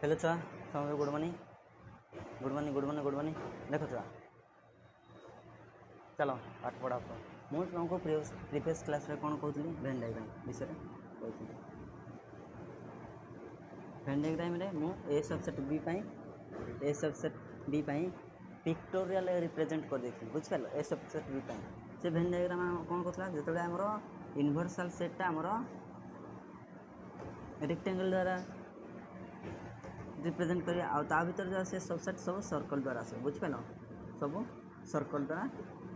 Hello छुआ समस्त good morning good morning good morning good morning देख छुआ चलो पाठ पढ़ा मुझे तुमको प्रीवियस क्लास रे कौन कहती वेन डायग्राम विषय कहती वेन डायग्राम रे मु ए सबसेट बी पाई पिक्टोरियल रिप्रेजेंट कर देती बुझिपाल ए सबसेट बी पाई से वेन डायग्राम कौन कहला जो आमर यूनिवर्सल सेटटा आमर रेक्टेंगल द्वारा रिप्रेजेंट करिए आ भीतर जो से सबसेट सब सर्कल द्वारा आसे बुझिपाल सब सर्कल द्वारा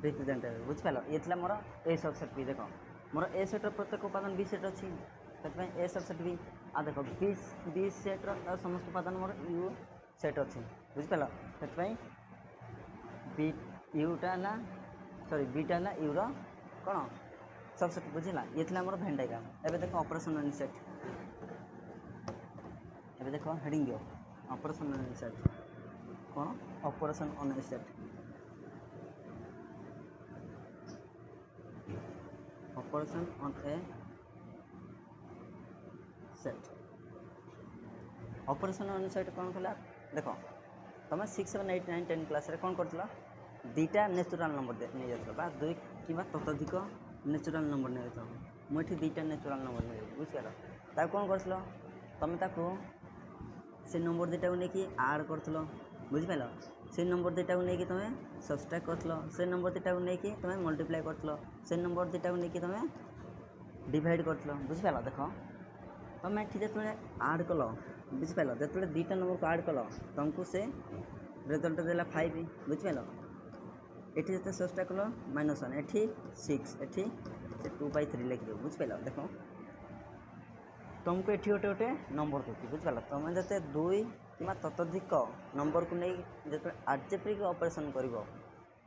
रिप्रेजेंट बुझिपाल ये थी मोर ए सबसेट बी देख मोर ए सेट्र प्रत्येक उपादान बी सेट अच्छी से ए सबसेट बी आ देख बी सेट्र समस्त उपादान मोर यू सेट अच्छी बुझिपाल से बी यूटा ना सॉरी बीटा ना यूर कौन सबसेट बुझला ये थी मोर वेन डायग्राम एबे देख ऑपरेशन ऑन सेट एबे देख हेडिंग दियो ऑपरेशन ऑन सेट कौन operation on set operation on a set operation on set कौन कहला देख तुम 6, 7, 8, 9, 10 क्लास रे कौन करथिला दुईटा नेचुरल नंबर नहीं जाता बा दुई कि ततोधिक नेचुरल नंबर नहीं जाता मुझे दुईटा नेचुरल नंबर नहीं बुझिपार ताको कौन करथिलो तुम ताको से नंबर दुईटा को लेकिन आड कर बुझिपाल से नंबर दुईटा को लेकिन तुम सब्सट्रैक्ट कर से नंबर दुईटा को लेकिन तुम मल्टीप्लाई कर से नंबर दुईटा को लेकिन तुम डिवाइड कर बुझिपाल देख तुम ये जो आड कल बुझिपाल जो दुईटा नंबर को आड कल तुमको से रिजल्ट देला 5 बुझिपाल ये जो सब्सट्रैक्ट कल -1 एठी 6 एठी 2/3 लिखिद बुझिपाल देख तुमको ये गोटे नंबर दूसरी बुझिपाल तुम जो दुई कि ततोधिक नंबर को नहीं जो आल्जेब्रिक ऑपरेशन कर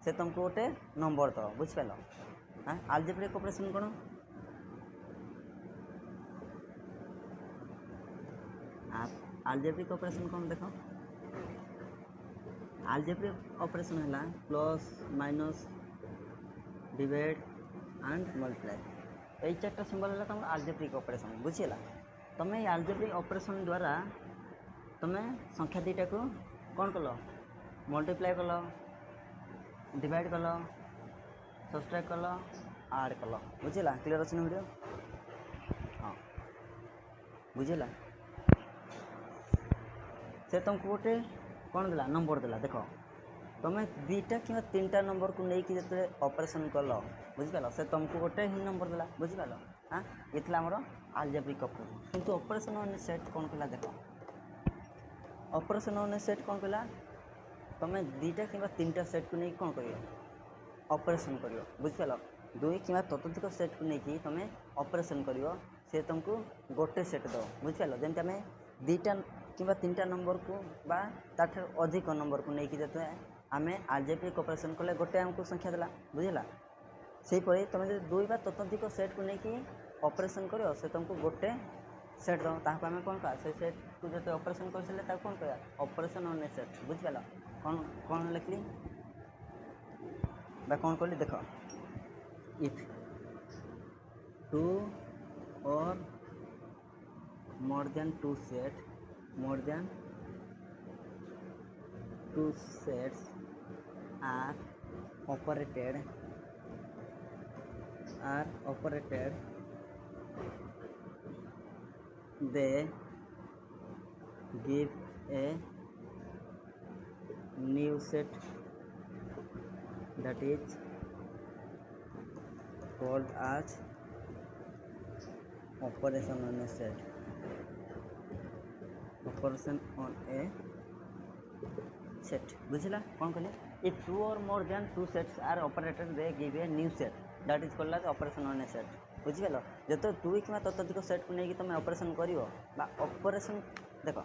से तुमको गोटे नंबर दो बुझिपाल हाँ आल्जेब्रिक ऑपरेशन कौन आल्जेब्रिक ऑपरेशन कौन देख आल्जेब्रिक ऑपरेशन है plus minus divide and multiply यही 4टा सिंबल है तुम आल्जेब्रिक ऑपरेशन बुझीला तुम आल्जेब्रिक ऑपरेशन द्वारा तुम संख्या दुईटा को कौन कल मल्टीप्लाई कल डिवाइड कल सब्सट्रैक्ट कल आड कल बुझीला क्लियर अच्छे वीडियो हाँ बुझीला से तुमको गोटे कौन देला नंबर देला देख तुम दुईटा कि 3टा नंबर को लेकिन जो ऑपरेशन कल बुझिपाल से तुमको गोटे ही नंबर देला बुझिपाल हाँ ये थी आमर आल्जेब्रिक ऑपरेशन किंतु ऑपरेशन ऑन सेट कौन कहला देख ऑपरेशन ऑन सेट कौन कहला तुम दुईटा कि 3टा सेट को नहीं कौन कर ऑपरेशन कर बुझिपाल दुई कि ततोधिक सेट को लेकिन तुम ऑपरेशन कर से तुमको गोटे सेट दो बुझिपाल जमी आम दुईटा कि 3टा नंबर को बा ताठ अधिक नंबर को लेकिन जो आम आल्जेब्रिक ऑपरेशन कले गोटे आमको संख्या देला बुझला सेहीपरि तुम जो दुई बा ततोधिक सेट को लेकिन ऑपरेशन कर से तुमको गोटे सेट दो ताको आम कौन कह से सेट को जो ऑपरेशन कर सारे कौन कह ऑपरेशन ऑन ए सेट बुझिपाल कौन कौन लिखली बा कौन कहली देख इफ 2 और more than 2 sets are operated they give a new set that is called as operation on a set operation on a set बुझला कौन कहले if 2 or more than 2 sets are operated they give a new set that is called as operation on a set बुझिपाल जो दुई कि ततोधिक set को लेकिन तुम ऑपरेशन कर ऑपरेशन देख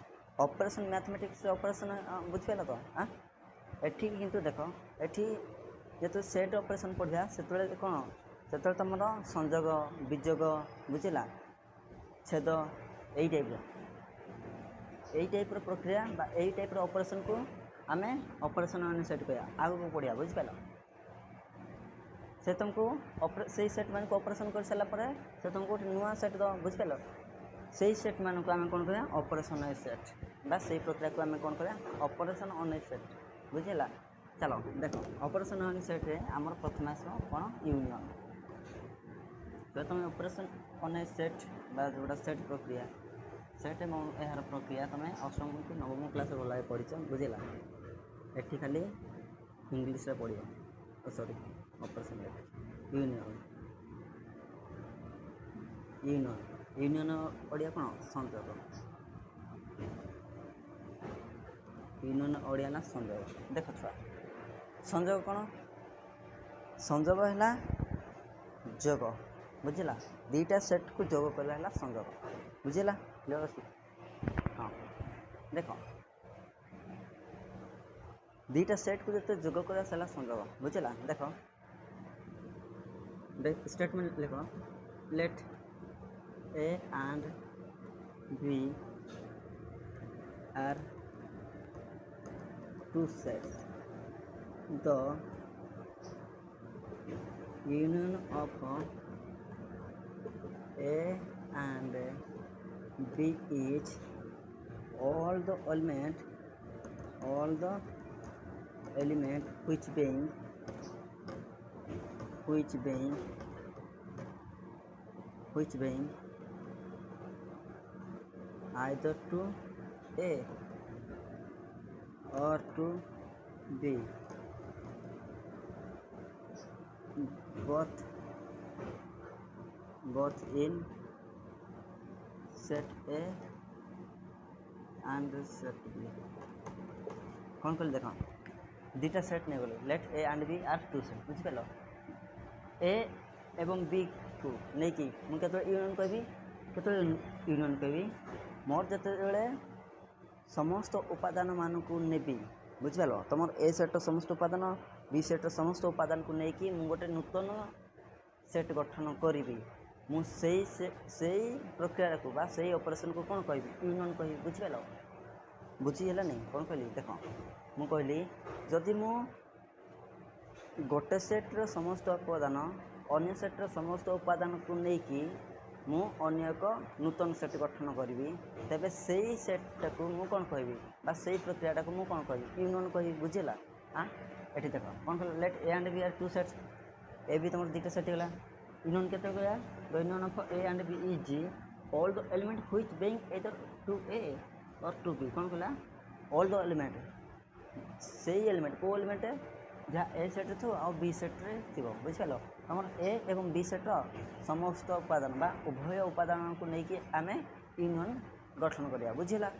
ऑपरेशन मैथमेटिक्स ऑपरेशन बुझिपाल तो हाँ एठी किंतु देख एठी जो सेट ऑपरेशन पढ़ा से कौन से तुम संजोग विजोग बुझला छेद यही टाइप प्रक्रिया यही टाइप ऑपरेशन को आम ऑपरेशन ऑन सेट कह आगे पढ़िया बुझिपाल से तुमको से सेट मान को ऑपरेशन कर सारापर से तुमको गोटे नुआ सेट दो बुझिपाल से सेट मान को आम कौन कह ऑपरेशन सेट बा से प्रक्रिया को आम कौन करा ऑपरेशन ऑन ए सेट बुझेगा। चलो देख ऑपरेशन ऑन ए सेट रे आमर प्रथम आस कौन यूनियन। तो तुम ऑपरेशन ऑन ए सेट बा जोटा सेट प्रक्रिया सेट यार प्रक्रिया तुम अष्टम कि नवम क्लास भल पढ़ी बुझेगा। एठी खाली इंग्लीश रे पढ़ो sorry operation union union union Odia कौन संयोग यूनियन ओडिया ना संयोग। देख छुआ संयोग कौन संयोग है जोग बुझला दीटा सेट को जोग कला है संयोग बुझला क्लियर अच्छी। हाँ देख दीटा सेट को जो जोग करा सारा संयोग बुझला। देख स्टेटमेंट लिख late A and B are two sets. The union of A and B is all the element which being either to A or to B, both in set A and set B। कौन कर देख दीटा set नहीं बोलो let A and B are two set बुझिपाल A एवं B को नहीं कि मुझे यूनियन कहबी केत यूनियन कहबी मोर जिते समस्त उपादान मान को नेबी बुझिपाल तुम ए सेट्र समस्त उपादान बी सेट्र समस्त उपादान को लेकिन मुझे गोटे नूतन सेट गठन करी से प्रक्रिया को बा से ऑपरेशन को कौन कह यूनियन कह बुझिपाल बुझीगला नहीं कौन कहली देख मु कहली जदि मु गोटे सेट्र समस्त उपादान अन्य सेट्र समस्त उपादान को लेकिन मु अन्य एक नूतन सेट गठन करी तेरे से सेटा को मु कौन कह से प्रक्रिया को मु कौन कह यूनियन कह बुझेगा। हाँ ये देख कौन कह let A and B are two sets A B तुम दुटा सेट गला यूनियन के union of A and B is all the element which being either to A or to B कौन कहला ऑल द एलिमेंट से element को element जहाँ A सेट्रे थो आ बी सेट्रे थी बुझिपाल तुम ए एवं बी सेट्र समस्त उपादान बा उभय उपादान को लेकिन आम यूनियन गठन करिया बुझिला।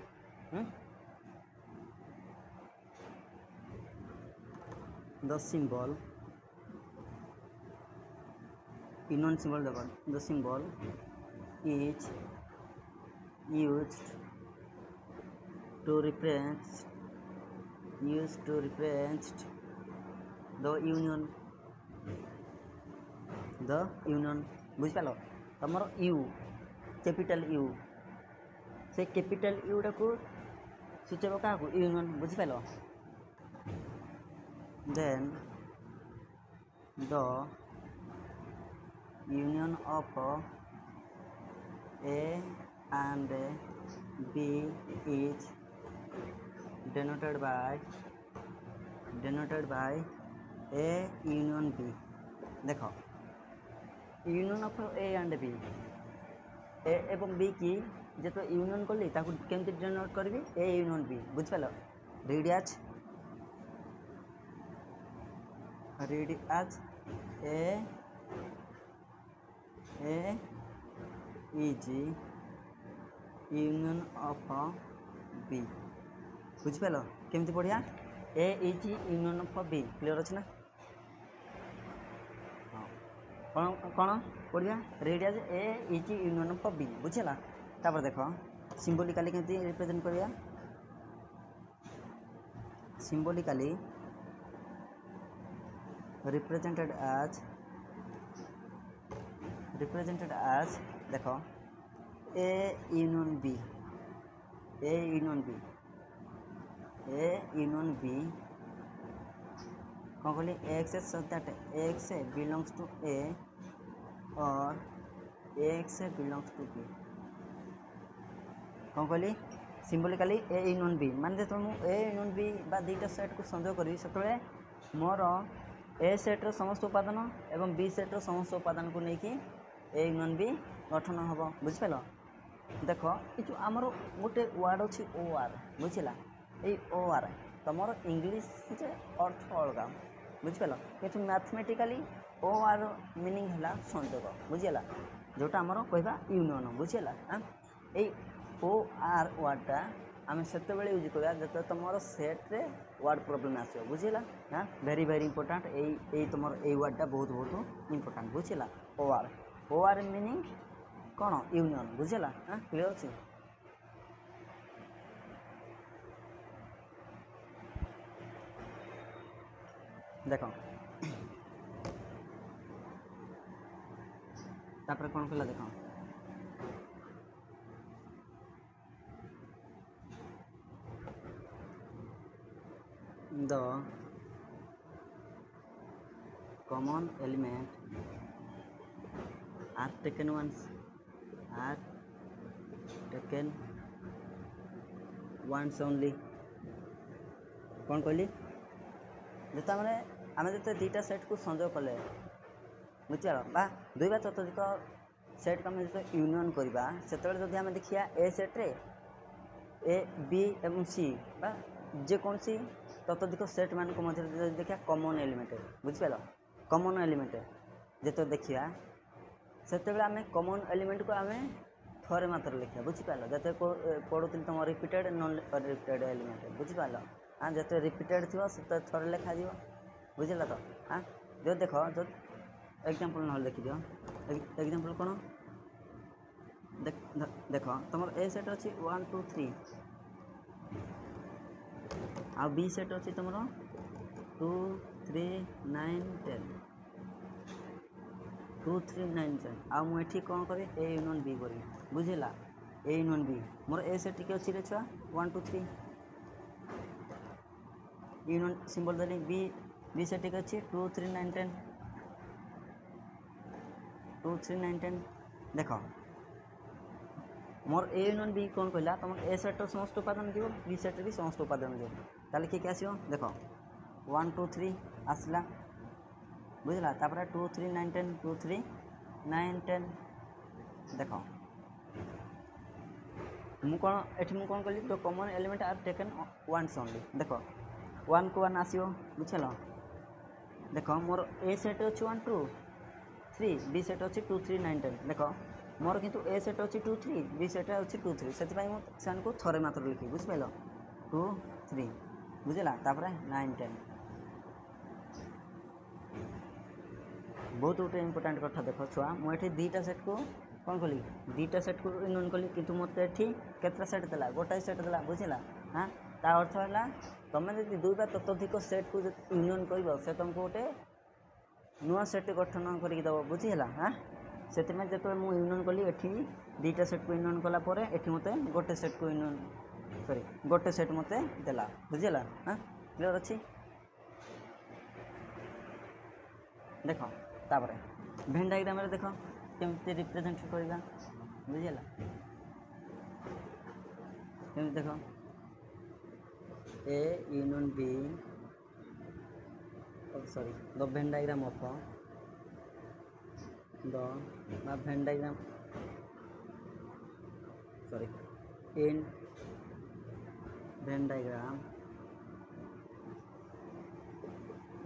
द सिंबल यूनियन सिंबल देख the symbol is used to represent the union बुझिपाल तुम यू कैपिटल यू से कैपिटल यूटा को सूचेब क्या यूनियन बुझिपाल then the union of A and B is denoted by A union B। देख union of A and B A एवं बी की जो यूनियन कली केमती डिनोट करी ए यूनियन बी बुझिपाल read as A is union of B बुझिपाल केमती पढ़िया A is union of B clear अच्छे ना। हाँ कौन पढ़िया read as A is union of B बुझेगा। तापर देख सिम्बोलिकाली केमती रिप्रेजेंट करिया सिम्बोलिकाली रिप्रेजेंटेड एज देख ए यूनियन बी कौन कहली x such that x belongs to A or x belongs to B कौन कहली सिम्बोलिकाली ए यूनियन बी माने जो ए यूनियन बी बा दुईटा सेट को संयोग करी से मोर ए सेट्र समस्त उपादान एवं बी सेट्र समस्त उपादान को लेकिन ए यूनियन बी गठन हम बुझिपाल। देख ये जो आमर गोटे वार्ड अच्छी ओ आर बुझला ये ओ आर तुम इंग्लीश से अर्थ अलग बुझिपाल कि मैथमेटिकाली ओ आर मीनिंग है संयोग बुझीगला जोटा आमर कहवा यूनियन बुझीगला। ये ओ आर वार्डटा आम से यूज करवा जो तुम सेट्रे वार्ड प्रोब्लेम आस बुझीगला। हाँ वेरी वेरी इंपोर्टाट यही तुम ये वार्डटा बहुत बहुत इंपोर्टाट बुझीगला। ओ आर मीनिंग कौन यूनियन बुझीगला। हाँ क्लियर अच्छे देख तापर कौन कहला देख the common element are taken once only कौन कहली जो मैंने आम जो दुईटा सेट को संयोग कले बुझे बा दुई बा ततोधिक सेट को आम जो यूनियन करवा से जब आम देखिए ए सेट्रे ए बी एवं सी बा जेकोसी ततोधिक सेट मान मध्य देखा कमन एलिमेंट बुझिपाल कमन एलिमेंट जो देखा से आम कमन एलिमेंट को आम थोड़े मात्र लिखा बुझिपाल जो पढ़ुली तुम रिपीटेड नॉन रिपीटेड एलिमेंट बुझिपाल। हाँ जो रिपीटेड थी से थोड़े लिखा जी बुझला तो। हाँ जो देख जो एग्जाम्पल ना देखी दियो एग्जाम्पल कौन देख तुम ए सेट अच्छी 1 2 3 आ बी सेट अच्छी तुम 2 3 9 10 2 3 9 10 आ मुझे कौन करी ए यूनियन बी करी बुझेगा ए यूनियन बी मोर ए सेट टी अच्छी छुआ 1 2 3 यूनियन सिंबल देली बी सेट टी अच्छी 2 3 9 10 2 3 9 10 देख मोर ए यूनियन बी कौन कहला तुम ए सेट्र समस्त उपादान दिव बी सेट्रे भी समस्त उपादान दिव ताले किए आसो देख 1 2 3 आसला बुझला तापर 2 3 9 10 2 3 9 10 देख मु कौन कली the common element are taken once only देख 1 को 1 आसो बुझल देख मोर ए सेट अच्छी 1 2 3 बी सेट अच्छी 2 3 9 10 देख मोर किंतु ए सेट अच्छी 2 3 बी सेट अच्छी 2 3 से को थोड़े मात्र लिखी बुझिपाल 2 3 बुझला तापर 9 10 बहुत गोटे इंपोर्टाट कथा देख छुआ मुझे दुईटा सेट को कौन कली दुईटा सेट को यूनियन कली किंतु मत केतटा सेट देला गोटाए सेट देला बुझला। हाँ ता अर्थ है तुम जब दुई बा ततोधिक सेट को यूनियन कर से तुमको गोटे नुआ सेट गठन करके दब बुझीगला। हाँ से जो मुझे यूनियन कली एठी दुईटा सेट को यूनियन कलापर एठी मते गोटे सेट को यूनियन सॉरी गोटे सेट मते देला बुझीगला। हाँ क्लियर अच्छी देख तापर भेन डायग्राम रे देख केमती रिप्रेजेंट करवा बुझीगला केमती देख A union B sorry the Venn diagram of the Venn diagram sorry in Venn diagram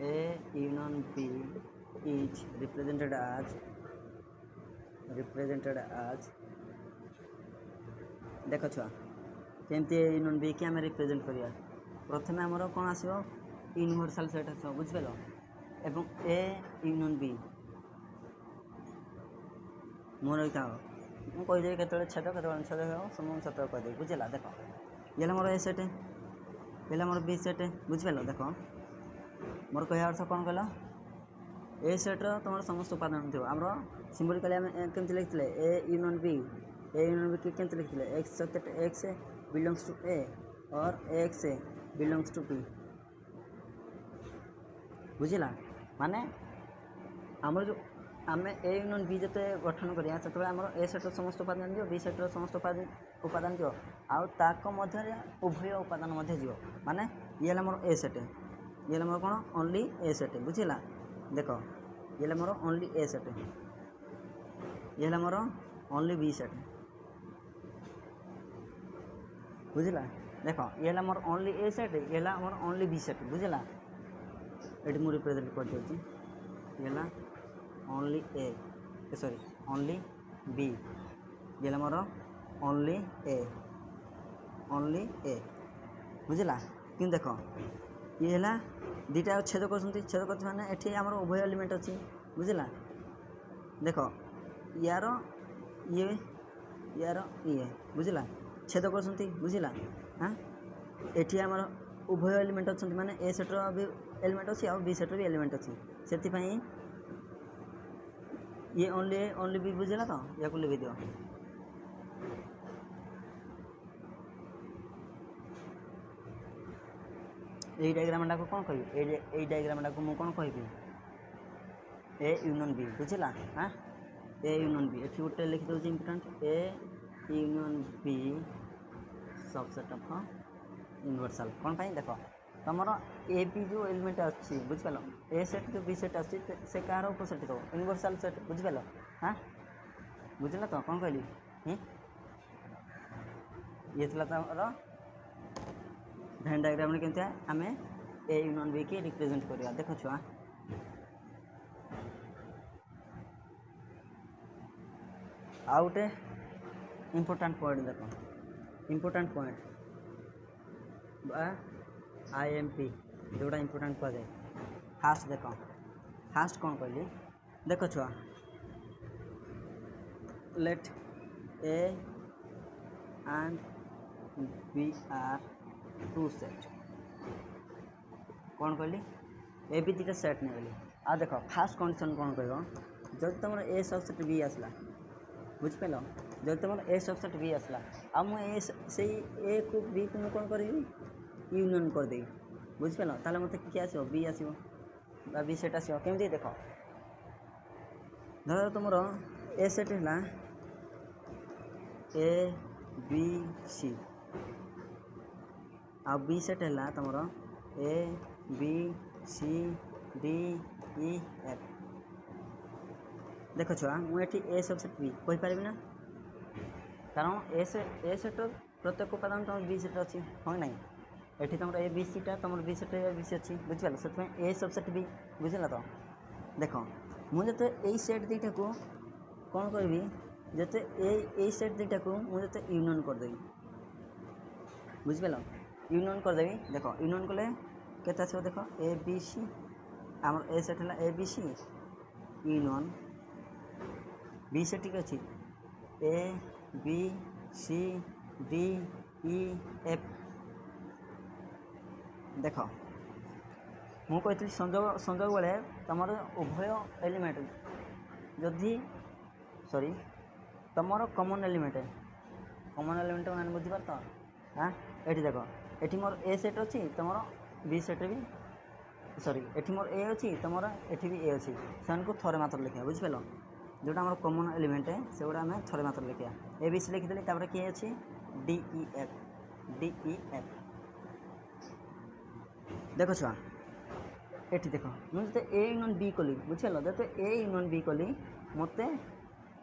A union B is represented as देख छुआ केमती यूनियन बी कि आम रिप्रेजेंट करिया प्रथम आमर कौन आसो यूनिवर्सल सेट आस बुझिपाल एवं ए यूनियन बी मोर इतना मुझे कहीदेवी केत छेद के छेद हो सत कहीदेवी बुझला देख ये मोर ए सेट ये मोर बी सेट बुझिपाल देख मोर कह अर्थ कौन कहल ए सेट्र तुम समस्त उपादान थो आम सिम्बोलिकाली आम केमती लिखते ए यूनियन बी केमती लिखते x belongs to A or x belongs to P बुझला माने आमर जो आम ए यूनियन बी जो गठन करा से आम ए सेट्र समस्त उपादान दिव बी सेट्र समस्त उपादान दिव आउ ताक मध्य उभय उपादान मध्य जीव माने ये मोर ए सेट ये मोर कौन ओनली ए सेट बुझिला देख ये मोर ओनली ए सेट ये मोर ओनली बी सेट बुझिला देख ये मोर ओनली ए सेट ये मोर ओनली बी सेट बुझिला ये मुझे रिप्रेजेंट कर देती ये ओनली ए सॉरी ओनली बी ये मोर ओनली ए बुझिला कि देख ये है दुटा छेद कर छेद कर माने एठी आमर उभय एलिमेंट अच्छी बुझिला देख यार ये बुझिला छेद कर बुझिला हाँ एठी आमर उभय एलिमेंट अच्छा माने ए सेट भी एलिमेंट अच्छी और बी सेट भी एलिमेंट अच्छी से ये ओनली बी बुझिला तो या लिखि दियो এই ডায়াগ্রামটা কোন কইবি এই ডায়াগ্রামটা মু কোন কইবি ए यूनियन बी बुझिला हाँ ए यूनियन बी एठी गोटे लिखि दउछ important A union B subset of universal कोन पई देखो तमरो ए बी जो एलिमेंट अछि बुझ पालो ए सेट जो बी सेट अछि से कार ऑपोजिट तो यूनिवर्सल सेट बुझ पालो हाँ बुझला तो कोन कहली ये तला तमरो भेन डायग्राम में केमती आम ए यूनियन बी की रिप्रेजेंट करिया देखो छुआ आउ गोटे इम्पोर्टाट पॉइंट देख इम्पोर्टाट पॉइंट IMP जोड़ा इम्पोर्टाट कह जाए फास्ट देख फास्ट कौन कहली देख छुआ let A and B are two set कौन कहली ए भी दुटा सेट नहीं गली आ देख फास्ट कंडीशन कौन कह जब तुम ए सबसेट बी आसला बुझिपाल जब तुम ए सबसेट बी आसला आ मुझे ए को बी को मुझे कौन करी यूनियन करदे बुझिपाल ताले मत किए आसो बी आसो बी सेट आसो केमती देख धर तुम ए सेट है ए बी सी आ बी सेट है तुम A B C D E F देख छुआ मुझे ए सबसेट बी कहीपर ना कारण ए सेट प्रत्येक उपादान तुम बी सेट अच्छी हाँ ना ये तुम ए बी सी टा तुम B set A B C अच्छी बुझिपाल से ए सबसेट बी बुझला तो देख मुझे यही सेट दुटा को कौन करी जते ए सेट दुटा को मुझे यूनियन करदेवी बुझिपाल यूनियन करदेवी देख यूनियन कले केते आसो देख ए बी सी आम ए सेट है A B C union B set ठीक अच्छी A B C D E F देख मु कही संजोग बेले तुम उभय एलिमेंट जदि सॉरी तुम कमन एलिमेंट मैंने बुझीपार तो हाँ ये देख ये मोर ए सेट अच्छी तुम बी सेट भी सॉरी ये मोर ए अच्छी तुम ये भी ए अच्छी से थोड़े मात्र लिखा बुझिपाल जोटा आम कमन एलिमेंट है से गुड़ा आम थोड़े मात्र लिखा ए बी सी लिखिदेली किए अच्छी डी ई एफ देख छुआ ये देख मुझे ए यूनियन बी कली बुझल जो ए यूनियन बी कली मत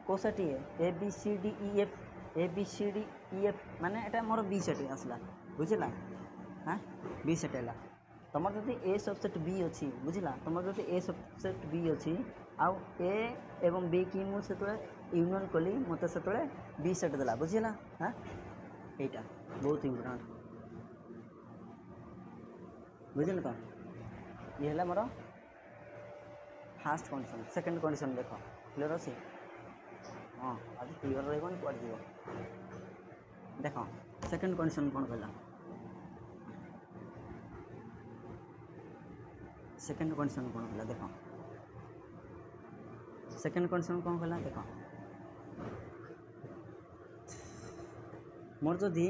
कौ set A B C D E F A B C D E F माने एटा मोर बी सेट आसला बुझला हाँ बी सेट है तुम जो ए सबसेट बी अच्छी बुझला तुम जो ए सबसेट बी अच्छी आउ ए एवं बी की मुझे यूनियन कली मत से बी सेट देला बुझला हाँ यहाँ बहुत इम्पोर्टाट बुझल तो ये है मोर फास्ट कंडीशन सेकंड कंडीशन देख क्लियर अच्छी हाँ आज क्लियर रही कौन जीव देख सेकंड कंडीशन कौन कहला सेकंड कंडीशन कौन कहला देख सेकंड कंडीशन कौन कहला देख मोर जदि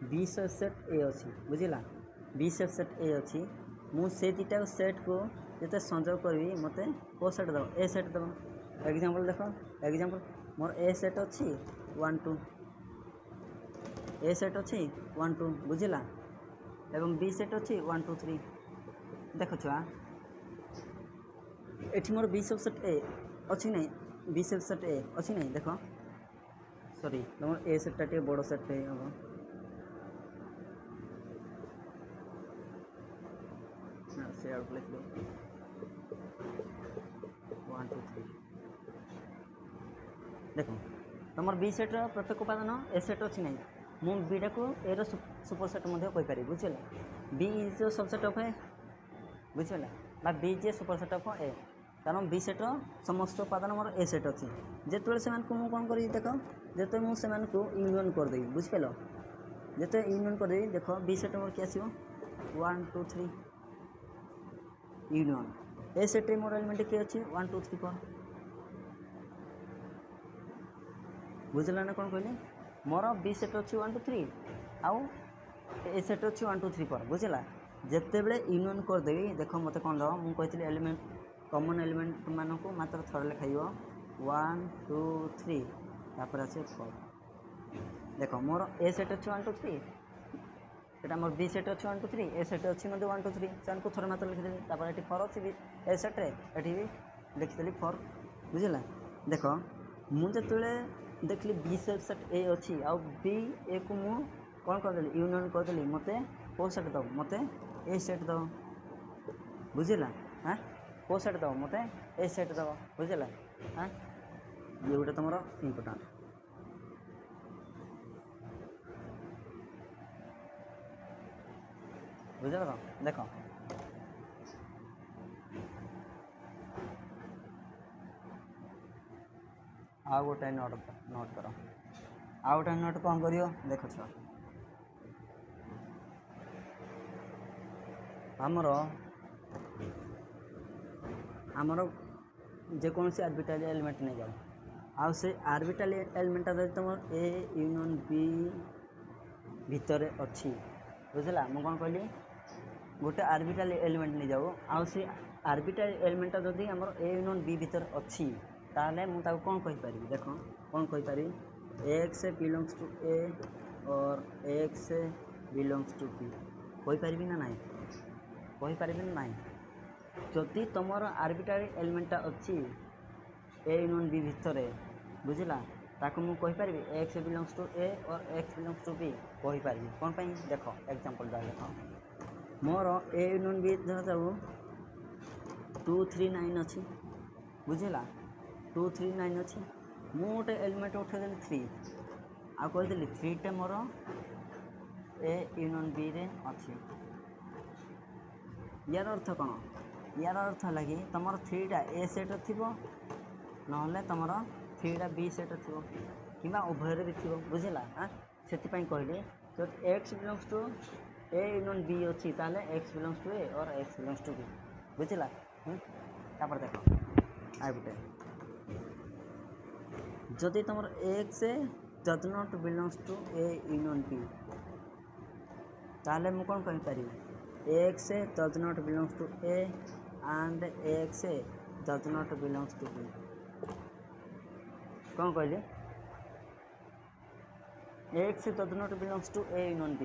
बी सबसेट ए अच्छी बुझला बी सबसेट ए अच्छी मुझे दुटा सेट को जिते संजोग करी मत कौ सेट दब ए सेट दब एग्जांपल देख एग्जांपल मोर ए सेट अच्छी 1 2 ए सेट अच्छी 1 2 बुझिला एवं बी सेट अच्छी 1 2 3 देख छुआ एठी मोर बी सबसेट ए अच्छी नहीं बी सबसेट ए अच्छी नहीं देख सॉरी तुम ए सेटटा टे बड़ सेट हम से आउट लिख दो 1 2 3 देखो तुम बी सेट प्रत्येक उपादान ए सेट अच्छी नहीं मु बीटा को ए रो सुपर सेट कहीपर बुझेगा B is subset of A बुझेगा बा B is superset of A कारण बी सेट समस्त उपादान मोर ए सेट अच्छी जिते से कौन कर देख जिते मुझे यूनियन करदेवी बुझिपाल जिते यूनियन करदेवी देख बी सेट मोर किए आसो 1 2 3 union A set more element किए अच्छे 1 2 3 4 बुझला ना कौन कहली मोर बी सेट अच्छी 1 2 3 आउ ए सेट अच्छी 1 2 3 4 बुझला जिते बड़े यूनियन करदेवी देख मत कौन दब मुझे एलिमेंट कॉमन एलिमेंट मानक मात्र थोड़े लिखाइब 1 2 3 तापर आसे 4 देख मोर ए सेट अच्छी 1 2 3 सेटा मोर बी सेट अच्छी 1 2 3 ए सेट अच्छी 1 2 3 से थोड़े मात्र लिखिदेली तापर ये 4 अच्छी भी ए सेट्रे ये भी लिखिदेली 4 बुझला देख मुझे देखली बी सेट ए अच्छी आउ बी ए को मु कौन करदेली यूनियन करदेली मते को सेट दब मते ए सेट दब बुझला हाँ को सेट दब मते ए सेट दब बुझला हाँ ये गोटे तुम इम्पोर्टाट बुझल तो देख आउ गोटे नोट कर आउ गोटे नोट कौन कर देख छुआ आमर जेकोसी आर्बिटाल एलिमेंट नहीं जाओ आउ से आर्बिटाल एलिमेंटा जब तुम ए यूनियन बी भितर अच्छी बुझला मुझे कौन कहली गोटे आर्बिटाल एलिमेंट नहीं जाओ आउ से आर्बिटाल एलिमेंटा जदि आमर ए यूनियन बी भितर अच्छी ताले मुझे कौन कहीपर देख कौन कहीपर x belongs to A or x belongs to be कहीपर ना ना कहीपर ना ना जदि तुम आर्बिटारी एलिमेंटा अच्छी ए यूनियन बी भितर बुझला ताको मु कहीपर x belongs to A or x belongs to be कहीपर कौन पाई देख एग्जांपल देख मोर ए यूनियन बी जाऊ 2 3 9 अच्छी बुझला 2 3 9 अच्छी मु गोटे एलिमेंट उठेदेली 3 आ कहीदेली 3 टे मोर ए यूनियन बी रे अच्छी यार अर्थ कौन यार अर्थ है कि तुम 3टा ए सेट थी ना तुम 3टा बी सेट थी कि उभय भी थी बुझला हाँ से कहली तो X belongs to A union B अच्छी ताले x belongs to A or x belongs to be बुझला तापर देख आ गोटे जदि तुम x does not belongs to A union B ताले मु कौन कहीपर x does not belongs to A and x does not belongs to b कौन कहले x does not belongs to a union b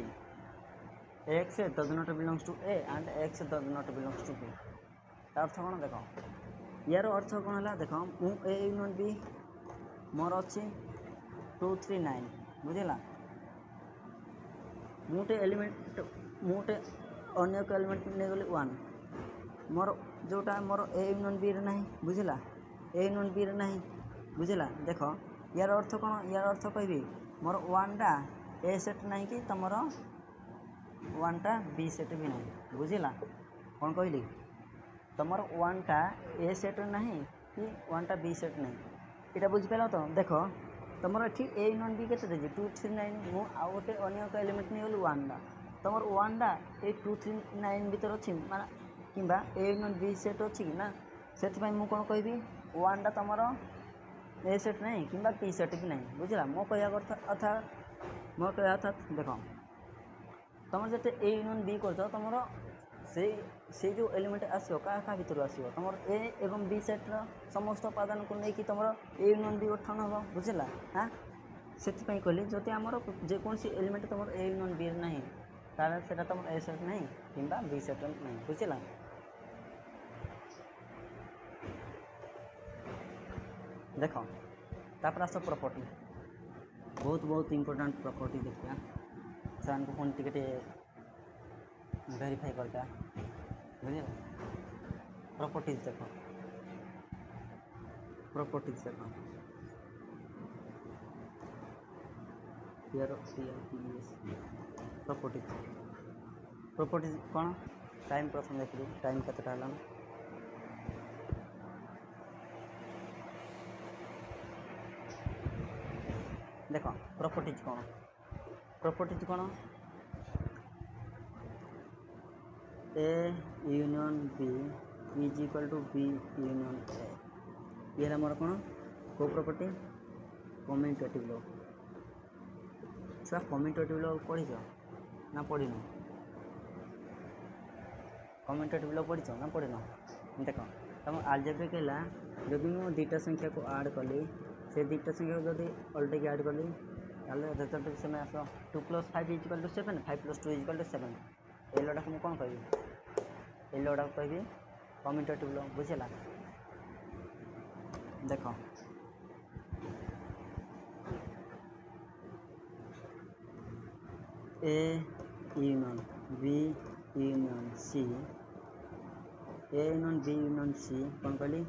x does not belongs to a and x does not belongs to b अर्थ कौन देख यार अर्थ कौन है देख मु ए union B मोर अच्छी 2 3 9 बुझला मुटे एलिमेंट मुटे अन्य एलिमेंट नहीं गली 1 मोर जोटा मोर ए यूनियन बी ना बुझला ए यूनियन बी ना बुझला देख यार अर्थ कौन यार अर्थ कहि मोर 1टा ए सेट नहीं कि तुम 1टा बी सेट भी नहीं बुझला कौन कहली तुम 1टा ए सेट नहीं कि 1टा बी सेट नहीं यहाँ बुझिपाल तो देख तुम ये ए यूनियन बी के 2 3 9 मु आउ गोटे अन्य एलिमेंट नहीं गली 1टा तुम 1टा ए 2 3 9 भीतर अच्छी माना कि ए यूनियन बी सेट अच्छी कि ना से मुझे कौन कहि 1टा तुम ए सेट नहीं कि बी सेट भी नहीं बुझला मो कह अर्थात मो कह अर्थात देख तुम जिते ए यूनियन बी कर तुम से जो एलिमेंट आसो क्या भर आसो तुम ए एवं बी सेट्र समस्त उपादान को लेकिन तुम ए यूनियन बी गठन हम बुझला हाँ से कहली जदि आमर जेकोसी एलिमेंट तुम ए यूनियन बी ना तार से तुम ए सेट ना कि बी सेट ना बुझला। देख तापर आस प्रॉपर्टी बहुत बहुत इंपोर्टेंट प्रॉपर्टी देखिए सर को पुणी टे वेरीफाई करता बुझे प्रॉपर्टीज देख प्रॉपर्टीज देख प्रॉपर्टीज प्रॉपर्टीज कौन टाइम प्रथम देखिए टाइम केतटा देख प्रॉपर्टीज कौन A union B is equal to B union A ये मोर कौन को प्रॉपर्टी कम्यूटेटिव लॉ। छुआ कम्यूटेटिव लॉ पढ़ी ना पढ़ी न कम्यूटेटिव लॉ पढ़ी ना पढ़ी न देख तुम आलजेब्रिक है जब मुझे दुईटा संख्या को ऐड कली से दुईटा संख्या को जब अल्टेक ऐड कली रिजल्ट से आस 2 + 5 = 7 5 + 2 = 7 ये लॉ मुझे कौन कह ये लॉ कह कम्यूटेटिव लॉ बुझेगा। देख A union B union C A union B union C कौन कहली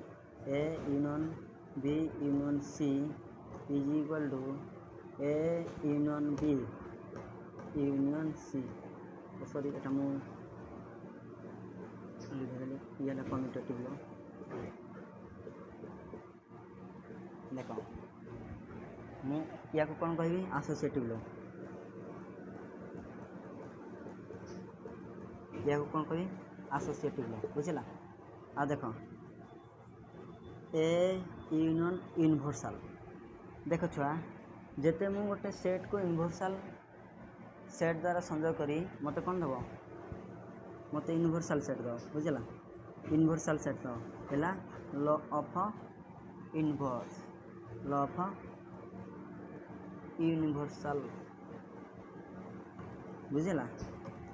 A union B union C is equal to A union B union C sorry एटा मु ये कम्यूटेटिव लॉ। देख मु या को कौन कहि एसोसिएटिव लॉ या को कौन कहि एसोसिएटिव लॉ बुझला। आ देख ए यूनियन यूनिवर्सल देख छुआ जेते मु गोटे सेट को यूनिवर्सल सेट द्वारा संयोग करी मत कौन दब मत यूनिवर्सल सेट दब बुझला। यूनिवर्सल सेट दब है law of inverse law of universal बुझला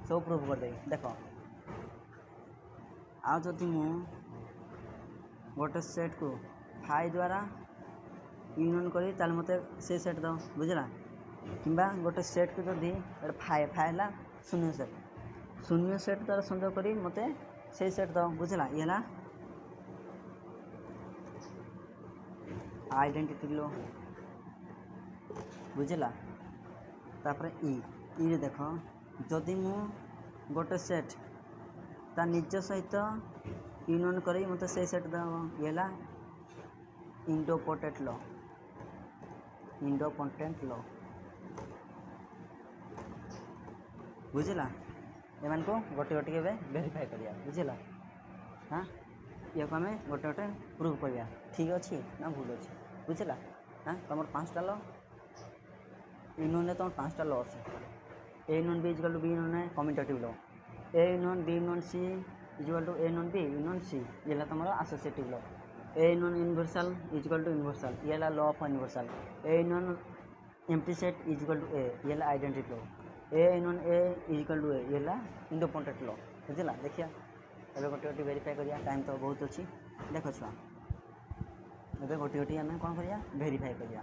सब प्रूफ कर दे। देख आदि मु गोटे सेट को फाइ द्वारा यूनियन करी ताल मत से सेट दो बुझला कि गोटे सेट को जदि फाइ फाइ है शून्य सेट द्वारा संयोग करी मत से सेट दो बुझला। ये आइडेंटिटी लॉ बुझला। तापर ई देख जदि मु गोटे सेट ता निज सहित यूनियन करी मत से सेट दो ये इंडोपोटेंट लॉ इंडोपोटेंट लॉ बुझला। एमान को गोटे गोटे वेरीफाई करिया बुझला। हाँ ये को आम गोटे गोटे प्रूव करिया ठीक अच्छे ना भूल अच्छे बुझला। हाँ तुम 5टा लॉ यूनियन तुम 5टा लॉ अच्छे A union B equal to B union commutative law A union B union C equal to A union B union C ये तुम associative law A union universal equal to universal ये law of universal A union empty set equal to A ये identity law A union A equal to A ये independent law बुझला। देखिए एबे गोटे गोटे वेरीफाई करिया टाइम तो बहुत अच्छी देख छुआ एबे गोटे गोटे आम कौन करिया वेरीफाई करिया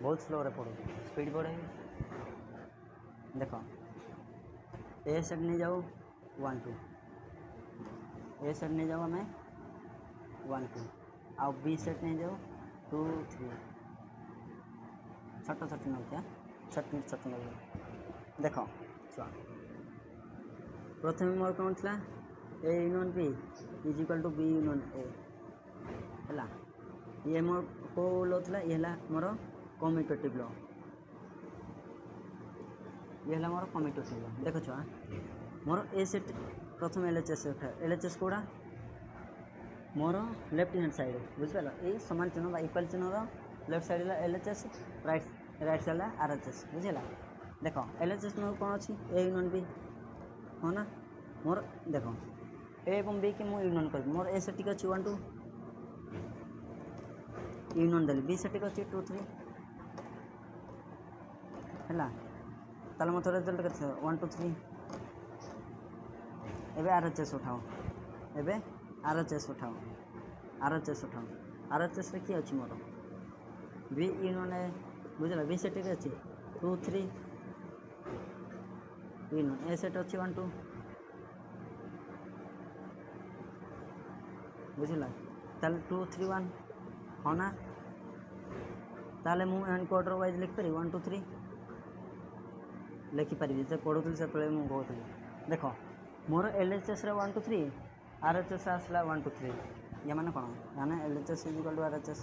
बहुत स्लो रे पड़ो स्पीड बढ़े देख ए सेट नहीं जाओ 1 2 ए सेट नहीं जाओ हमें 1 2 आ बी सेट नहीं जाओ 2 3 छोट छोट नौकिया छोट नौ देख छुआ प्रथम मोर कौन था A union B is equal to B union A है ये मोर को लॉ था ये मोर कम्यूटेटिव लॉ ये मोर कम्यूटेटिव लॉ। देख छुआ मोर ए सेट प्रथम एलएचएस कोड़ा मोर लेफ्ट हैंड साइड बुझिपाल ये सामान चिन्ह इक्वाल चिन्ह left side LHS right side RHS बुझेगा। देख एलएचएस मोर कौन अच्छी ए यूनियन बी हाँ ना मोर देख ए एवं बी की मुझे यूनियन कर मोर ए सेट अच्छी 1 2 यूनियन देली बी सेट अच्छी 2 3 है ताले मत रिजल्ट के 1 2 3 एबे आरएचएस उठाओ एबे आरएचएस उठाओ आरएचएस उठाओ आरएचएस रे की अछि मोर बी यूनियन ए बुझला बी सेट के अछि 2 3 यूनियन ए सेट अछि 1 2 बुझला ताले 2 3 1 होना ताले मु एनकोडर वाइज लिख पारि 1 2 3 लिखि पारि जे पढुतली से तळे मु कहतली देखो मोर एलएचएस रे 1 2 3 आरएचएस आसला 1 2 3 या माने कोन माने एलएचएस इक्वल टू आरएचएस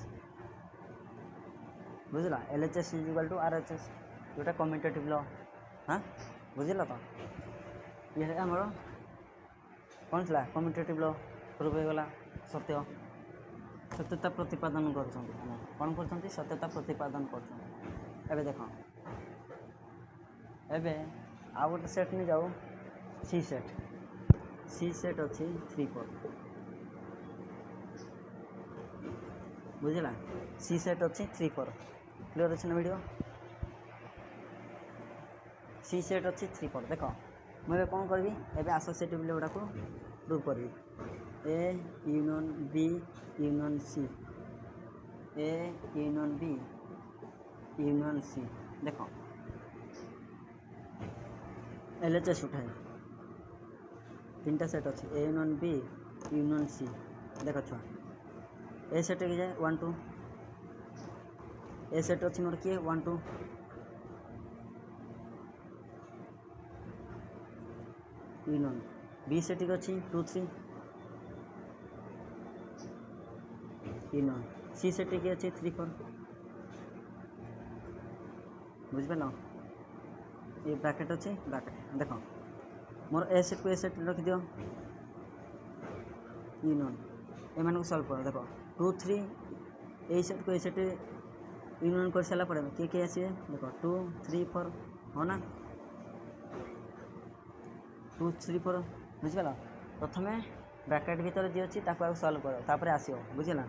बुझला एलएचएस इक्वल टू आरएचएस जोटा कम्यूटेटिव लॉ हां बुझला तो ये हमरो कोन छला कम्यूटेटिव लॉ प्रूफ हो गला सत्य सत्यता प्रतिपादन करछन कोन करछन सत्यता प्रतिपादन करछन एबे देखो एबे आ गोटे सेट नहीं जाओ सी सेट अच्छी 3 4 बुझला सी सेट अच्छी 3 4 क्लियर अच्छे ना वीडियो सी सेट अच्छी 3 4 देखो मुझे कौन करी एबे एसोसिएटिव गुड़ा को प्रूव करी A union B union C A union B union C देखो एलएचएस उठाए 3टा सेट अच्छी A union B union C देखो छुआ ए सेट के जाए 1 2 ए सेट अच्छी मोर किए 1 2 यूनियन बी सेट के अच्छी 2 3 यूनियन सी सेट के अच्छी 3 4 बुझ पाल ये ब्रैकेट अच्छे ब्रैकेट देखो मोर ए सेट को ए सेट रख दियो यूनियन ए मान को सॉल्व कर देखो 2 3 ए सेट को ए सेट यूनियन कर सारा पड़े किए आसिए देखो 2 3 4 हो ना 2 3 4 बुझिगला प्रथम ब्रैकेट भीतर जी अच्छी ताको सॉल्व कर तापर आसियो बुझिला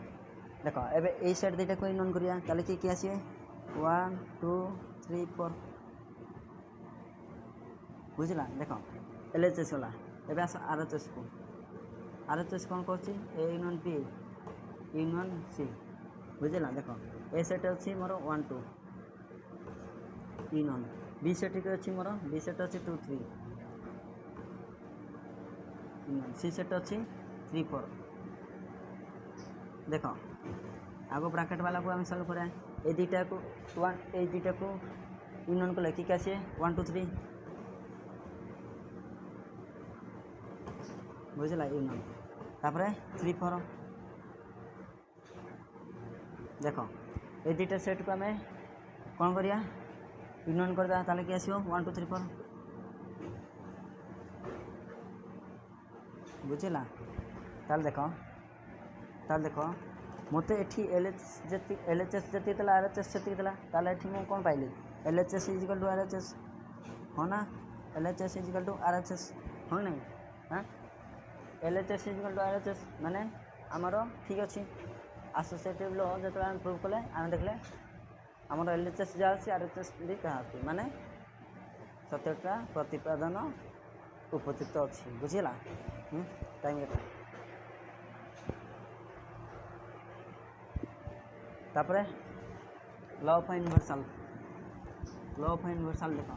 देखो एबे ए सेट दुटा को यूनियन करिया ताले किए आसिए 1 2 3 4 बुझला देखो एलएचएस वाला एबे आरएचएस कौन करछि A union B union C बुझला देखो ए सेट अच्छी मोर 1 2 यूनियन बी सेट के अच्छी मोर बी सेट अच्छी 2 3 यूनियन सी सेट अच्छी 3 4 देखो आगो ब्रैकेट वाला को हम सॉल्व करा ए दुटा को यूनियन को लेके कैसे 1 2 3 बुझला यूनियन तापर 3 4 देखो ए दुटा सेट को हमें कौन करिया यूनियन कर दा ताले के आसीओ 1 2 3 4 बुझला ताल देखो मते एठी एलएचएस जति तला आरएचएस जति तला ताले एठी मो कोन पाइली एलएचएस इक्वल टू आरएचएस हो ना एलएचएस इक्वल टू आरएचएस हो नहीं हां एलएचएस इक्वल टू आरएचएस माने हमरो ठीक अछि एसोसिएटिव लॉ जतो हम प्रूव कले हम देखले हमरो एलएचएस जाउछि आरएचएस भी कहाछि माने सत्यता प्रतिपादन उपचित अछि बुझिला टाइम केते तापरे लॉ ऑफ यूनिवर्सल देखो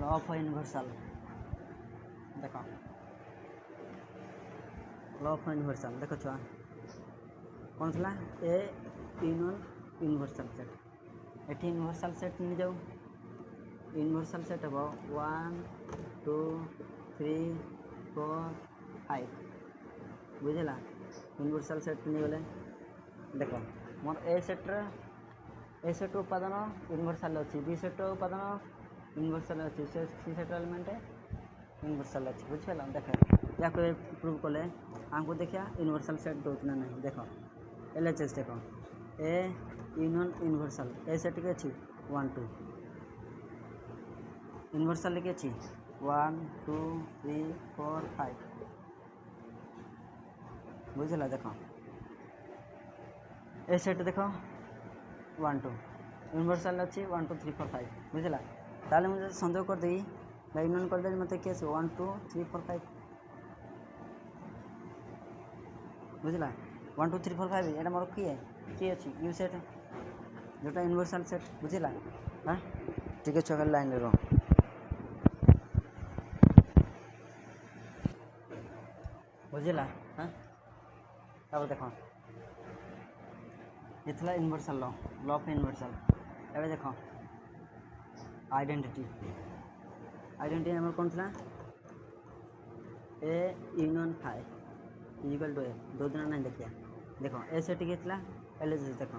लॉ ऑफ यूनिवर्सल देखो लॉ ऑफ यूनिवर्सल देखो छुआ कौन थला ए यूनिवर्सल सेट एठी यूनिवर्सल सेट नहीं जाऊ यूनिवर्सल सेट हम 1 2 3 4 5 बुझला यूनिवर्सल सेट नहीं गले देखो मोर ए सेट उपादान यूनिवर्सल अच्छी बी सेट उपादान यूनिवर्सल अच्छी सी सेट एलिमेंट यूनिवर्सल अच्छी बुझेगा देख या प्रूव कले हमको देखिया यूनिवर्सल सेट दो ना नहीं देखो एलएचएस देखो ए यूनियन यूनिवर्सल ए सेट के अच्छी 1 2 यूनिवर्सल के अच्छी 1 2 3 4 5 बुझला देखो ए सेट देख 1 2 यूनिवर्सल अच्छी 1 2 3 4 5 बुझला ताले मुझे संदेह करदेवी यूनियन करदेवी मत किए 1 2 3 4 5 बुझला 1 2 3 4 5 एटा मोर किए अच्छी यू सेट जोटा यूनिवर्सल सेट बुझला हाँ ठीक है चल लाइन रो बुझला हाँ तब देख ये यूनिवर्सल लॉ ऑफ यूनिवर्सल एवं देख आइडेंटिटी आमर कौन था A union phi equal to A दो दिन नहीं देखिए देख ए सेट के एल देख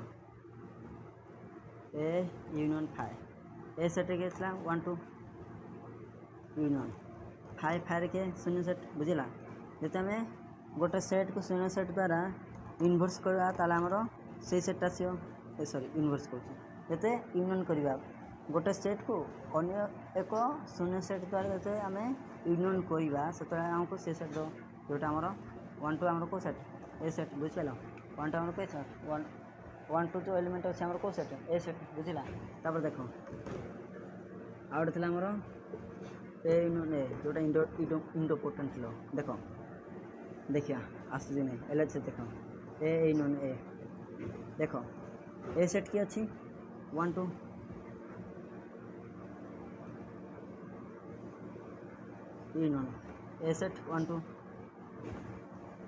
A union five A set के 1 2 यूनियन फाइव फाइव के शून्य सेट बुझला जो आम गोटे सेट को शून्य सेट द्वारा इनवर्स करवा ताला से सेट आसो सॉरी इनवर्स करते यूनियन करवा गोटे सेट को अन्य एक शून्य सेट द्वारा जो आम यूनियन करवा से आमको से सेट जोटा आमर 1 2 आमर कौ सेट ए सेट बुझल 1 2 आमर कौ सेट 1 2 जो एलिमेंट अच्छे आमर कौ सेट ए सेट बुझला तापर देख आउट थी आमर ए यूनियन ए जोटा इंडोपोटेंट लो देख देखिया आसुची नहीं एल से देख ए यूनियन ए देख ए सेट की अच्छी 1 2 यूनियन ए सेट 1 2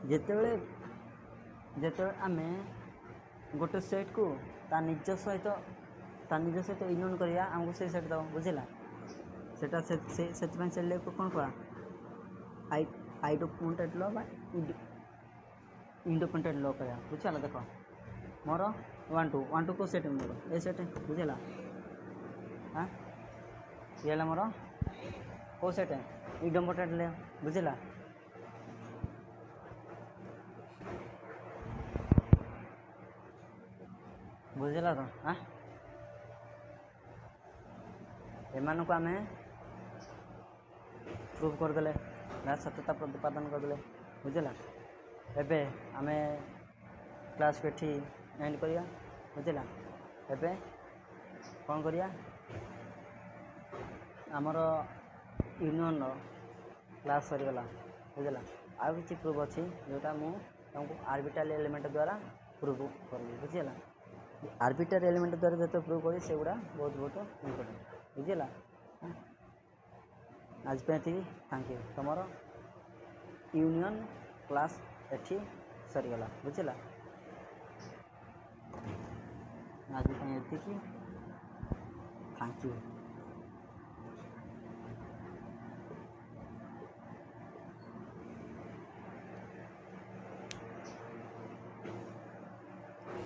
जिते आम गोटे सेट को ता निज सहित यूनियन करिया आमको से सेट दब बुझला सेटा से ले कौन करा आइडोपोटेंट लो इंडिपेंडेंट लो करा बुझला देख मोर 1 2 को सेट मोर ए सेट बुझला हाँ ये मोर को सेट इंडिपेंडेंट ले बुझला बुझला तो हाँ एमान को आम प्रूव करदे सत्यता प्रतिपादन करदे बुझला एबे आम क्लास को एठी एंड करिया बुझला एबे कौन करिया आमर यूनियन क्लास सरीगला बुझला आ किसी प्रूफ अच्छी जोटा मुझे आर्बिट्रारी एलिमेंट द्वारा प्रूफ करी बुझला आर्बिट्रारी एलिमेंट द्वारा जो प्रूफ करी से गुड़ा बहुत इम्पोर्टेंट बुझला आज पे थैंक यू तुम यूनियन क्लास एठी सरीगला बुझला आज थैंक यू।